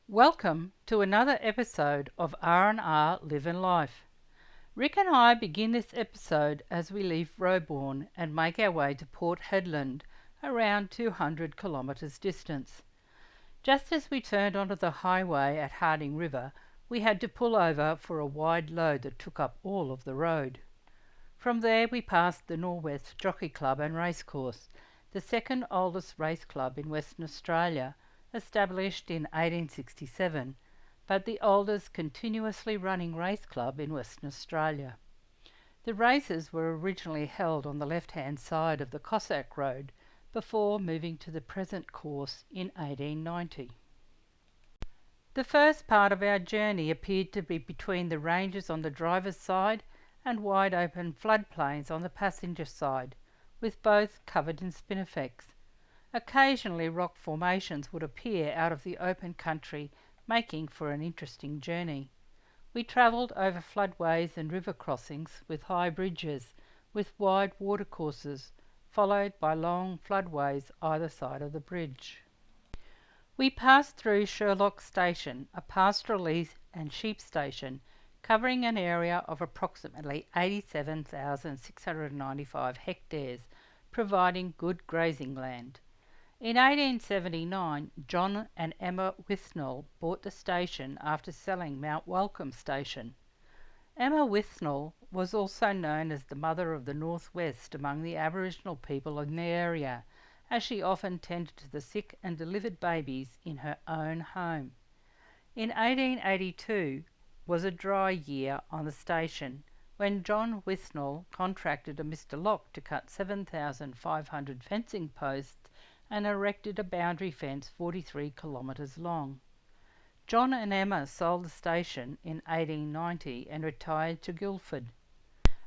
Welcome to another episode of R&R Living Life. Rick and I begin this episode as we leave Roebourne and make our way to Port Hedland, around 200 kilometres distance. Just as we turned onto the highway at Harding River, we had to pull over for a wide load that took up all of the road. From there we passed the Norwest Jockey Club and Racecourse, the second oldest race club in Western Australia, established in 1867, but the oldest continuously running race club in Western Australia. The races were originally held on the left-hand side of the Cossack Road before moving to the present course in 1890. The first part of our journey appeared to be between the ranges on the driver's side and wide open floodplains on the passenger side, with both covered in spinifex. Occasionally rock formations would appear out of the open country, making for an interesting journey. We travelled over floodways and river crossings with high bridges, with wide watercourses, followed by long floodways either side of the bridge. We passed through Sherlock Station, a pastoralist and sheep station, covering an area of approximately 87,695 hectares, providing good grazing land. In 1879, John and Emma Withnell bought the station after selling Mount Welcome Station. Emma Withnell was also known as the Mother of the Northwest among the Aboriginal people in the area, as she often tended to the sick and delivered babies in her own home. In 1882 was a dry year on the station, when John Withnell contracted a Mr. Locke to cut 7,500 fencing posts and erected a boundary fence 43 kilometres long. John and Emma sold the station in 1890 and retired to Guildford.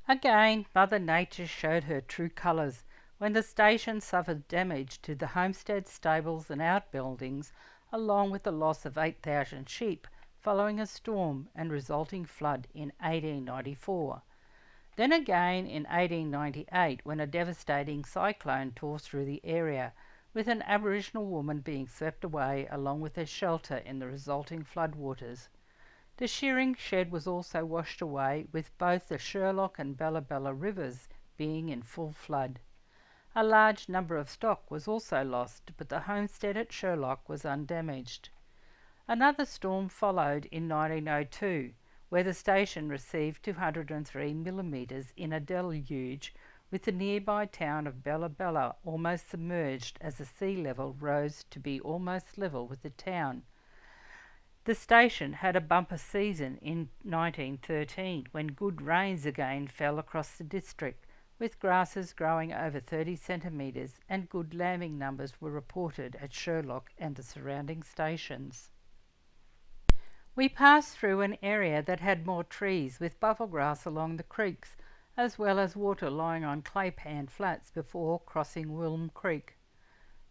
Again, Mother Nature showed her true colours when the station suffered damage to the homestead, stables and outbuildings, along with the loss of 8,000 sheep following a storm and resulting flood in 1894. Then again in 1898, when a devastating cyclone tore through the area, with an Aboriginal woman being swept away along with her shelter in the resulting floodwaters. The shearing shed was also washed away, with both the Sherlock and Bella Bella rivers being in full flood. A large number of stock was also lost, but the homestead at Sherlock was undamaged. Another storm followed in 1902, where the station received 203 millimetres in a deluge, with the nearby town of Bella Bella almost submerged as the sea level rose to be almost level with the town. The station had a bumper season in 1913, when good rains again fell across the district, with grasses growing over 30 centimetres, and good lambing numbers were reported at Sherlock and the surrounding stations. We passed through an area that had more trees, with buffel grass along the creeks, as well as water lying on claypan flats before crossing Wilm Creek.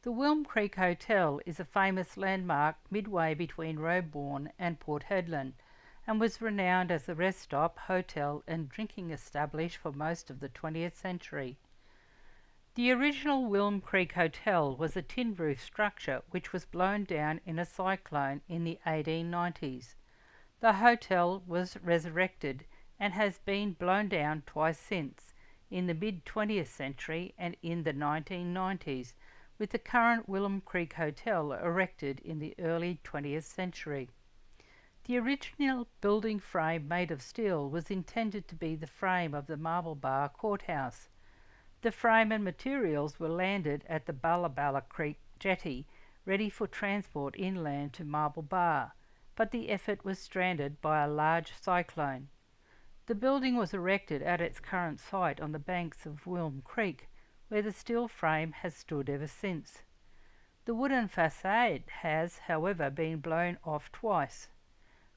The Wilm Creek Hotel is a famous landmark midway between Roebourne and Port Hedland, and was renowned as a rest stop, hotel and drinking establishment for most of the 20th century. The original Wilm Creek Hotel was a tin roof structure which was blown down in a cyclone in the 1890s. The hotel was resurrected and has been blown down twice since, in the mid-20th century and in the 1990s, with the current Wilm Creek Hotel erected in the early 20th century. The original building frame, made of steel, was intended to be the frame of the Marble Bar Courthouse. The frame and materials were landed at the Balla Balla Creek jetty, ready for transport inland to Marble Bar, but the effort was stranded by a large cyclone. The building was erected at its current site on the banks of Wilm Creek, where the steel frame has stood ever since. The wooden facade has, however, been blown off twice.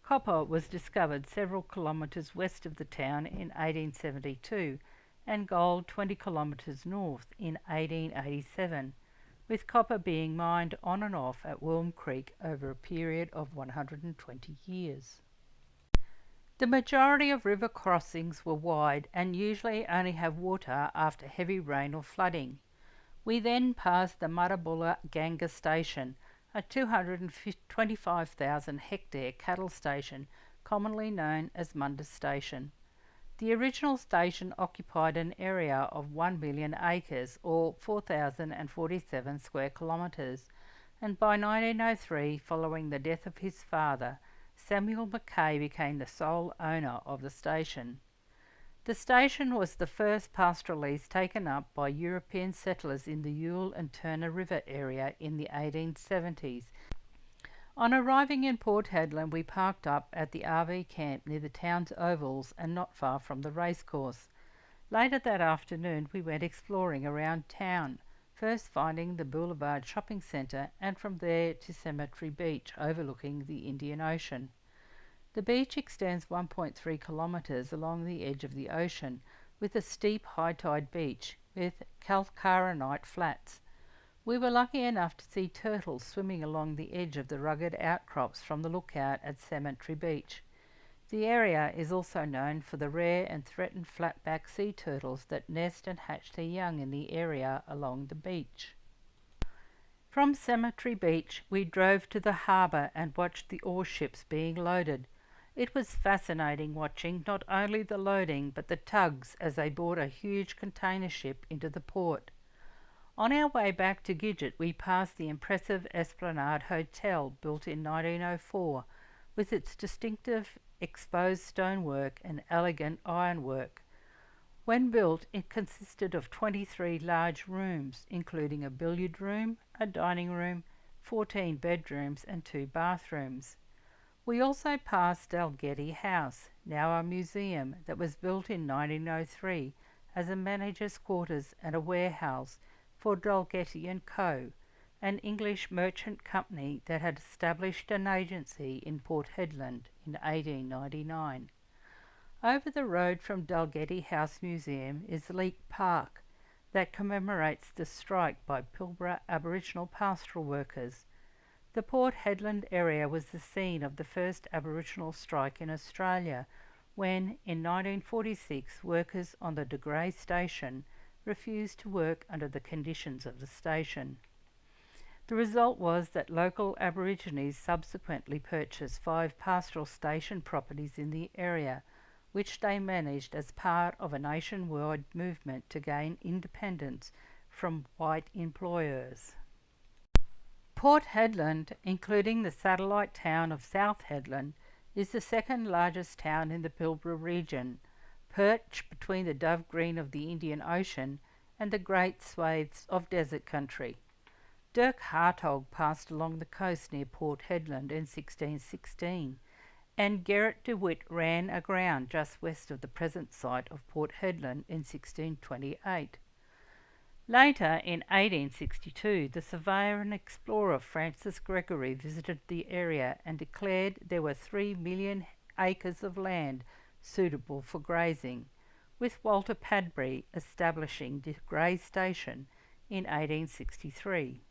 Copper was discovered several kilometres west of the town in 1872, and gold 20 kilometres north in 1887, with copper being mined on and off at Wilm Creek over a period of 120 years. The majority of river crossings were wide and usually only have water after heavy rain or flooding. We then passed the Marabulla Ganga station, a 225,000 hectare cattle station commonly known as Munda Station. The original station occupied an area of 1 million acres or 4,047 square kilometres, and by 1903, following the death of his father, Samuel Mackay became the sole owner of the station. The station was the first pastoral lease taken up by European settlers in the Yule and Turner River area in the 1870s. On arriving in Port Hedland, we parked up at the RV camp near the town's ovals and not far from the racecourse. Later that afternoon, we went exploring around town, first finding the Boulevard Shopping Centre and from there to Cemetery Beach overlooking the Indian Ocean. The beach extends 1.3 kilometres along the edge of the ocean, with a steep high tide beach with calcarenite flats. We were lucky enough to see turtles swimming along the edge of the rugged outcrops from the lookout at Cemetery Beach. The area is also known for the rare and threatened flatback sea turtles that nest and hatch their young in the area along the beach. From Cemetery Beach, we drove to the harbour and watched the ore ships being loaded. It was fascinating watching not only the loading but the tugs as they brought a huge container ship into the port. On our way back to Gidget, we passed the impressive Esplanade Hotel, built in 1904, with its distinctive exposed stonework and elegant ironwork. When built, it consisted of 23 large rooms, including a billiard room, a dining room, 14 bedrooms and 2 bathrooms. We also passed Dalgety House, now a museum, that was built in 1903 as a manager's quarters and a warehouse for Dalgety & Co., an English merchant company that had established an agency in Port Hedland in 1899. Over the road from Dalgety House Museum is Leek Park, that commemorates the strike by Pilbara Aboriginal pastoral workers. The Port Hedland area was the scene of the first Aboriginal strike in Australia, when, in 1946, workers on the De Grey station refused to work under the conditions of the station. The result was that local Aborigines subsequently purchased 5 pastoral station properties in the area, which they managed as part of a nationwide movement to gain independence from white employers. Port Hedland, including the satellite town of South Hedland, is the second largest town in the Pilbara region, perched between the dove green of the Indian Ocean and the great swathes of desert country. Dirk Hartog passed along the coast near Port Hedland in 1616, and Gerrit de Wit ran aground just west of the present site of Port Hedland in 1628. Later, in 1862, the surveyor and explorer Francis Gregory visited the area and declared there were 3 million acres of land suitable for grazing, with Walter Padbury establishing De Grey Station in 1863.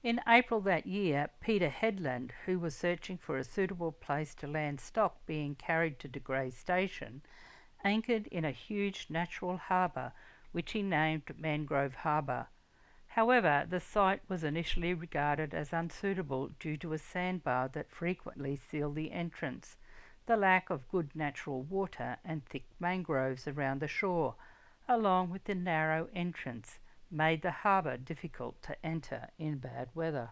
In April that year, Peter Hedland, who was searching for a suitable place to land stock being carried to De Grey Station, anchored in a huge natural harbour which he named Mangrove Harbour. However, the site was initially regarded as unsuitable due to a sandbar that frequently sealed the entrance, the lack of good natural water and thick mangroves around the shore, along with the narrow entrance, made the harbour difficult to enter in bad weather.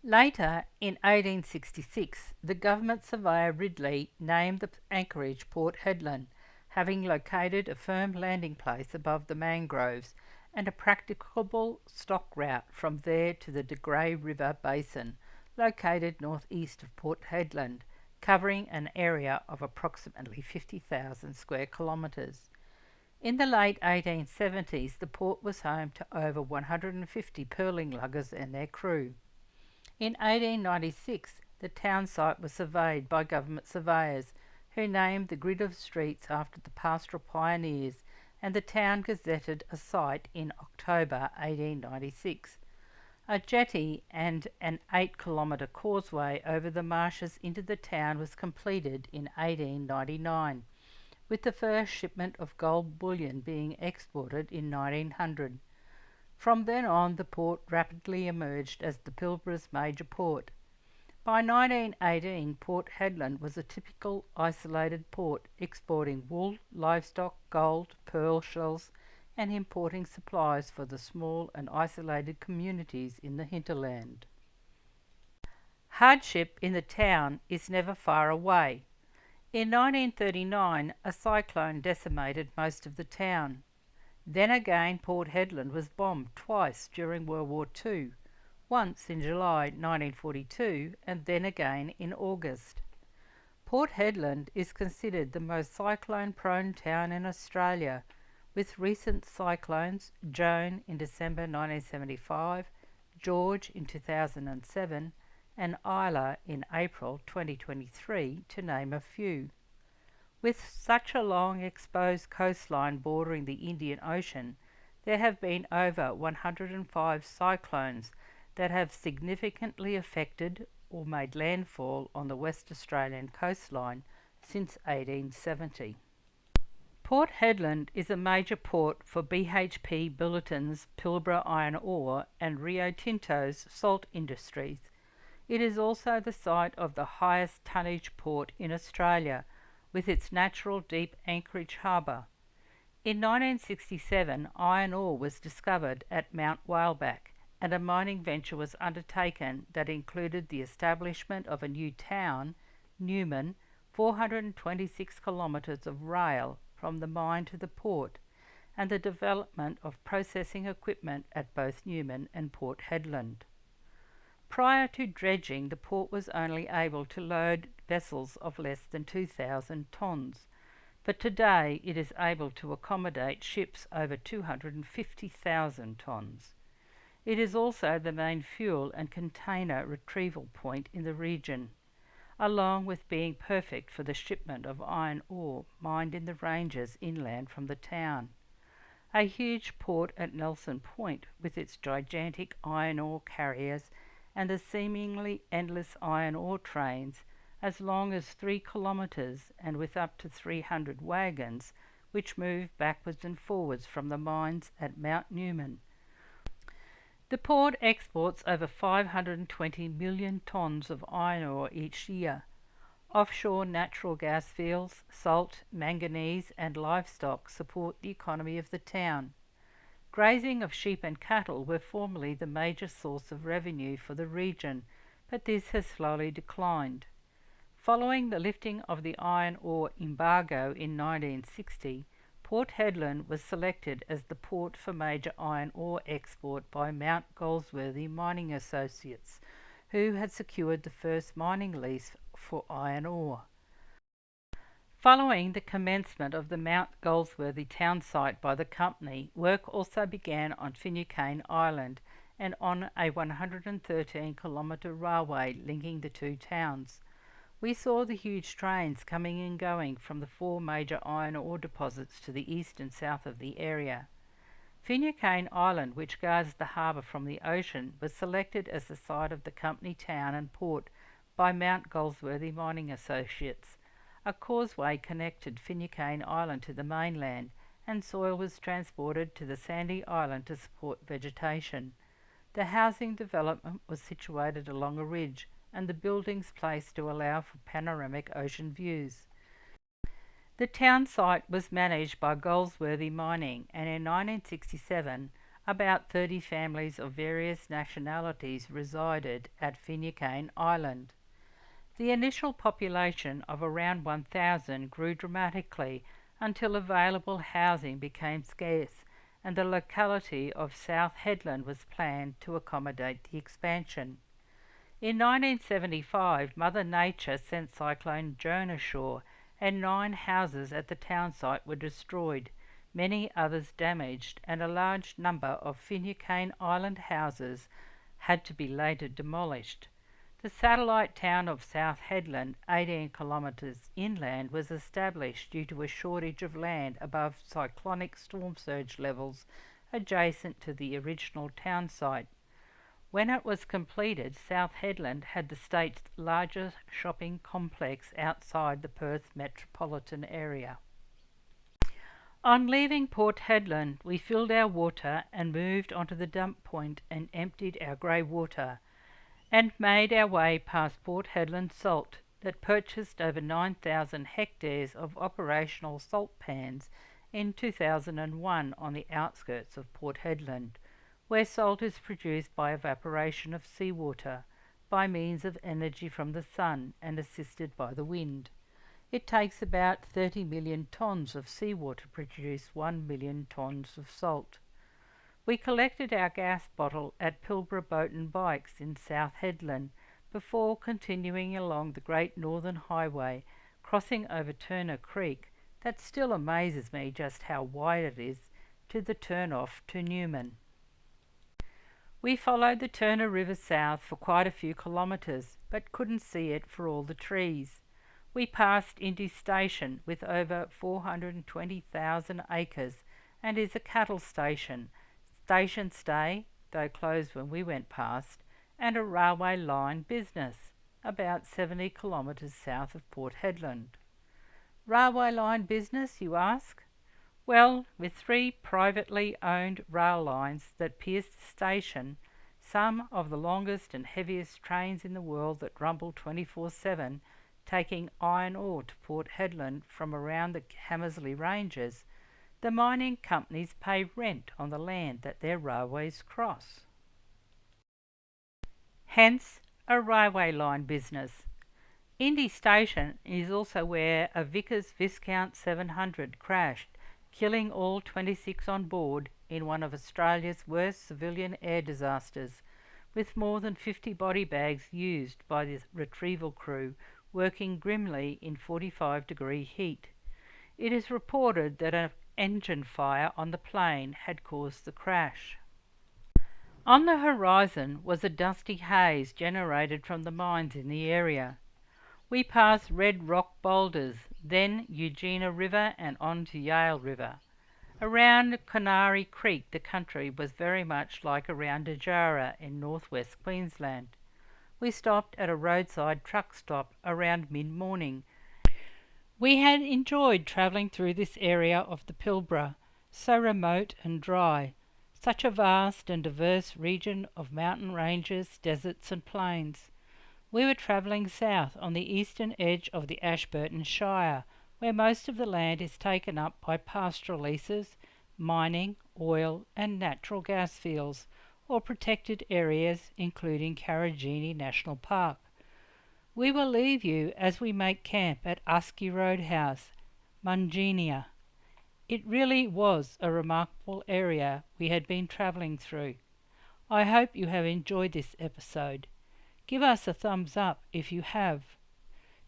Later, in 1866, the government surveyor Ridley named the anchorage Port Hedland, having located a firm landing place above the mangroves and a practicable stock route from there to the De Grey River Basin, located northeast of Port Hedland, covering an area of approximately 50,000 square kilometres. In the late 1870s, the port was home to over 150 pearling luggers and their crew. In 1896, the town site was surveyed by government surveyors, who named the grid of streets after the pastoral pioneers, and the town gazetted a site in October 1896. A jetty and an 8-kilometre causeway over the marshes into the town was completed in 1899, with the first shipment of gold bullion being exported in 1900. From then on, the port rapidly emerged as the Pilbara's major port. By 1918, Port Hedland was a typical isolated port, exporting wool, livestock, gold, pearl shells, and importing supplies for the small and isolated communities in the hinterland. Hardship in the town is never far away. In 1939, a cyclone decimated most of the town. Then again, Port Hedland was bombed twice during World War II, once in July 1942 and then again in August. Port Hedland is considered the most cyclone-prone town in Australia, with recent cyclones Joan in December 1975, George in 2007 and Isla in April 2023, to name a few. With such a long exposed coastline bordering the Indian Ocean, there have been over 105 cyclones that have significantly affected or made landfall on the West Australian coastline since 1870. Port Hedland is a major port for BHP Billiton's Pilbara iron ore and Rio Tinto's salt industries. It is also the site of the highest tonnage port in Australia, with its natural deep anchorage harbour. In 1967, iron ore was discovered at Mount Whaleback, and a mining venture was undertaken that included the establishment of a new town, Newman, 426 kilometres of rail from the mine to the port, and the development of processing equipment at both Newman and Port Hedland. Prior to dredging, the port was only able to load vessels of less than 2,000 tonnes, but today it is able to accommodate ships over 250,000 tonnes. It is also the main fuel and container retrieval point in the region, along with being perfect for the shipment of iron ore mined in the ranges inland from the town. A huge port at Nelson Point, with its gigantic iron ore carriers and the seemingly endless iron ore trains, as long as 3 kilometres and with up to 300 wagons, which move backwards and forwards from the mines at Mount Newman. The port exports over 520 million tonnes of iron ore each year. Offshore natural gas fields, salt, manganese and livestock support the economy of the town. Grazing of sheep and cattle were formerly the major source of revenue for the region, but this has slowly declined. Following the lifting of the iron ore embargo in 1960, Port Hedland was selected as the port for major iron ore export by Mount Goldsworthy Mining Associates, who had secured the first mining lease for iron ore. Following the commencement of the Mount Goldsworthy town site by the company, work also began on Finucane Island and on a 113-kilometre railway linking the two towns. We saw the huge trains coming and going from the 4 major iron ore deposits to the east and south of the area. Finucane Island, which guards the harbour from the ocean, was selected as the site of the company town and port by Mount Goldsworthy Mining Associates. A causeway connected Finucane Island to the mainland, and soil was transported to the sandy island to support vegetation. The housing development was situated along a ridge, and the buildings placed to allow for panoramic ocean views. The town site was managed by Goldsworthy Mining, and in 1967 about 30 families of various nationalities resided at Finucane Island. The initial population of around 1,000 grew dramatically until available housing became scarce, and the locality of South Hedland was planned to accommodate the expansion. In 1975, Mother Nature sent Cyclone Joan ashore, and 9 houses at the town site were destroyed, many others damaged, and a large number of Finucane Island houses had to be later demolished. The satellite town of South Hedland, 18 kilometres inland, was established due to a shortage of land above cyclonic storm surge levels adjacent to the original town site. When it was completed, South Hedland had the state's largest shopping complex outside the Perth metropolitan area. On leaving Port Hedland, we filled our water and moved onto the dump point and emptied our grey water, and made our way past Port Hedland Salt that purchased over 9,000 hectares of operational salt pans in 2001 on the outskirts of Port Hedland, where salt is produced by evaporation of seawater by means of energy from the sun and assisted by the wind. It takes about 30 million tonnes of seawater to produce 1 million tonnes of salt. We collected our gas bottle at Pilbara Boat and Bikes in South Hedland before continuing along the Great Northern Highway, crossing over Turner Creek, that still amazes me just how wide it is, to the turn-off to Newman. We followed the Turner River south for quite a few kilometres, but couldn't see it for all the trees. We passed Indy Station with over 420,000 acres and is a cattle station, station stay, though closed when we went past, and a railway line business, about 70 kilometres south of Port Hedland. Railway line business, you ask? Well, with 3 privately owned rail lines that pierce the station, some of the longest and heaviest trains in the world that rumble 24/7, taking iron ore to Port Hedland from around the Hamersley Ranges, the mining companies pay rent on the land that their railways cross. Hence, a railway line business. Indy Station is also where a Vickers Viscount 700 crashed, killing all 26 on board in one of Australia's worst civilian air disasters, with more than 50 body bags used by the retrieval crew working grimly in 45-degree heat. It is reported that an engine fire on the plane had caused the crash. On the horizon was a dusty haze generated from the mines in the area. We passed red rock boulders, then Munjina River and on to Yale River. Around Canary Creek the country was very much like around Dajara in northwest Queensland. We stopped at a roadside truck stop around mid-morning. We had enjoyed travelling through this area of the Pilbara, so remote and dry, such a vast and diverse region of mountain ranges, deserts and plains. We were travelling south on the eastern edge of the Ashburton Shire, where most of the land is taken up by pastoral leases, mining, oil and natural gas fields, or protected areas including Karijini National Park. We will leave you as we make camp at Munjina Roadhouse, Munjina. It really was a remarkable area we had been travelling through. I hope you have enjoyed this episode. Give us a thumbs up if you have.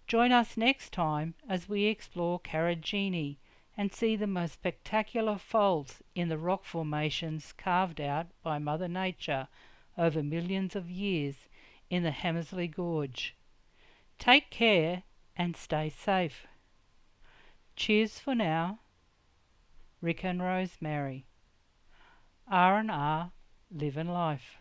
Join us next time as we explore Karijini and see the most spectacular folds in the rock formations carved out by Mother Nature over millions of years in the Hamersley Gorge. Take care and stay safe. Cheers for now. Rick and Rosemary. R&R, Living Life.